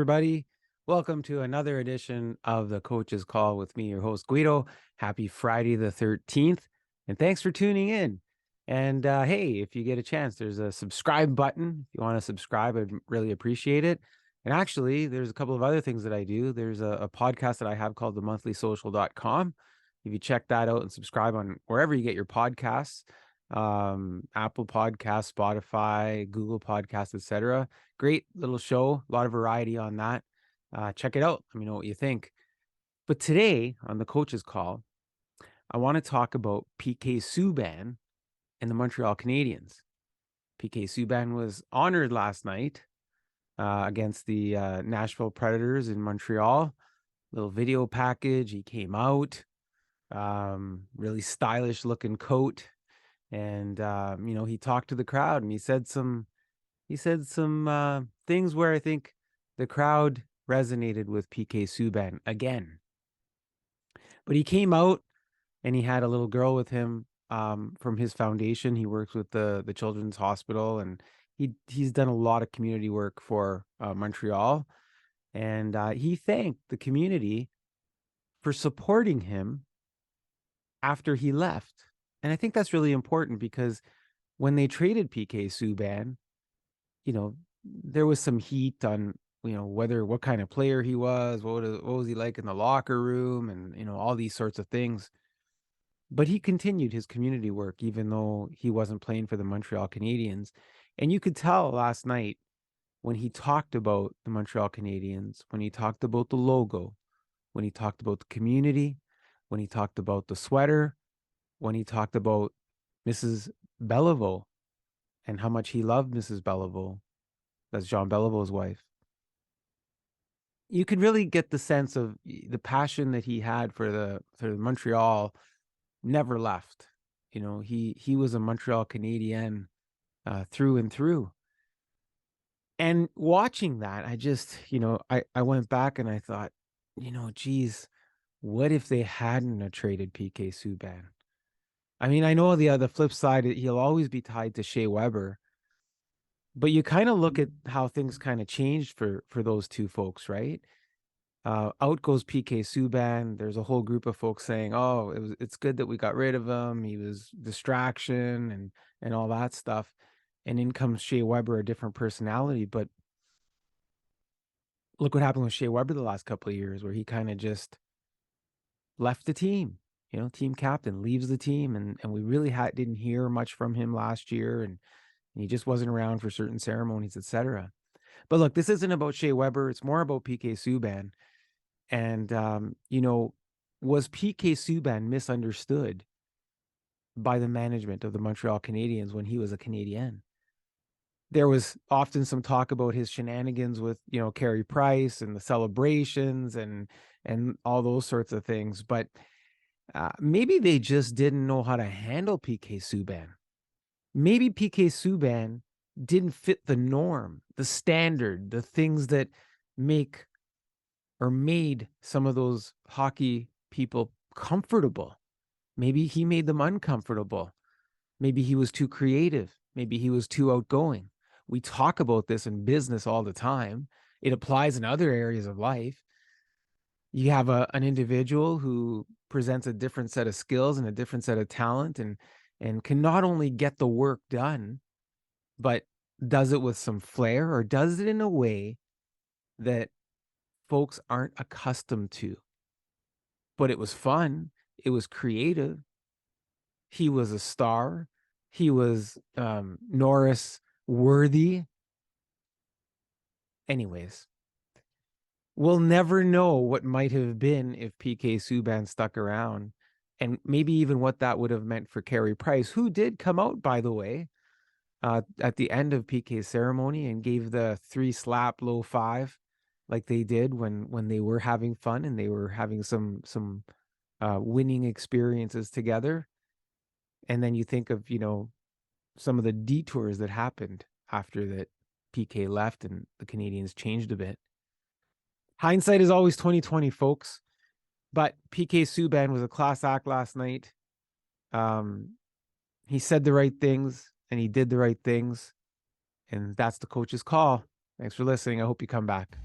everybody. Welcome to another edition of the Coach's Call with me, your host, Guido. Happy Friday the 13th, and thanks for tuning in. And hey, if you get a chance, there's a subscribe button. If you want to subscribe, I'd really appreciate it. And actually, there's a couple of other things that I do. There's a podcast that I have called themonthlysocial.com. If you check that out and subscribe on wherever you get your podcasts, Apple Podcasts, Spotify, Google Podcasts, etc. Great little show, a lot of variety on that. Check it out. Let me know what you think. But today on the Coach's Call, I want to talk about PK Subban and the Montreal Canadiens. PK Subban was honored last night against the Nashville Predators in Montreal. Little video package. He came out, really stylish looking coat. And, he talked to the crowd and he said some things where I think the crowd resonated with PK Subban again. But he came out and he had a little girl with him from his foundation. He works with the Children's Hospital, and he's done a lot of community work for Montreal. And he thanked the community for supporting him after he left. And I think that's really important because when they traded PK Subban, there was some heat on, what kind of player he was, what was he like in the locker room, and, all these sorts of things. But he continued his community work, even though he wasn't playing for the Montreal Canadiens. And you could tell last night when he talked about the Montreal Canadiens, when he talked about the logo, when he talked about the community, when he talked about the sweater, when he talked about Mrs. Beliveau and how much he loved Mrs. Beliveau. That's Jean Beliveau's wife. You could really get the sense of the passion that he had for the Montreal never left. He was a Montreal Canadien through and through. And watching that, I just, I went back and I thought, geez, what if they hadn't traded PK Subban? I mean, I know the flip side, he'll always be tied to Shea Weber, but you kind of look at how things kind of changed for those two folks, right? Out goes PK Subban. There's a whole group of folks saying, "Oh, it's good that we got rid of him. He was distraction and all that stuff." And in comes Shea Weber, a different personality. But look what happened with Shea Weber the last couple of years, where he kind of just left the team. Team captain leaves the team, and we really didn't hear much from him last year, and he just wasn't around for certain ceremonies, etc. But look, this isn't about Shea Weber. It's more about PK Subban. And, was PK Subban misunderstood by the management of the Montreal Canadiens when he was a Canadian? There was often some talk about his shenanigans with, Carey Price and the celebrations and all those sorts of things. But maybe they just didn't know how to handle PK Subban. Maybe PK Subban didn't fit the norm, the standard, the things that make or made some of those hockey people comfortable. Maybe he made them uncomfortable. Maybe he was too creative. Maybe he was too outgoing. We talk about this in business all the time. It applies in other areas of life. You have an individual who presents a different set of skills and a different set of talent and can not only get the work done, but does it with some flair, or does it in a way that folks aren't accustomed to. But it was fun. It was creative. He was a star. He was Norris worthy. Anyways, we'll never know what might have been if PK Subban stuck around, and maybe even what that would have meant for Carey Price, who did come out, by the way, at the end of PK's ceremony and gave the 3-slap low 5 like they did when they were having fun and they were having some winning experiences together. And then you think of, some of the detours that happened after that PK left and the Canadiens changed a bit. Hindsight is always 2020, folks. But PK Subban was a class act last night. He said the right things and he did the right things. And that's the Coach's Call. Thanks for listening. I hope you come back.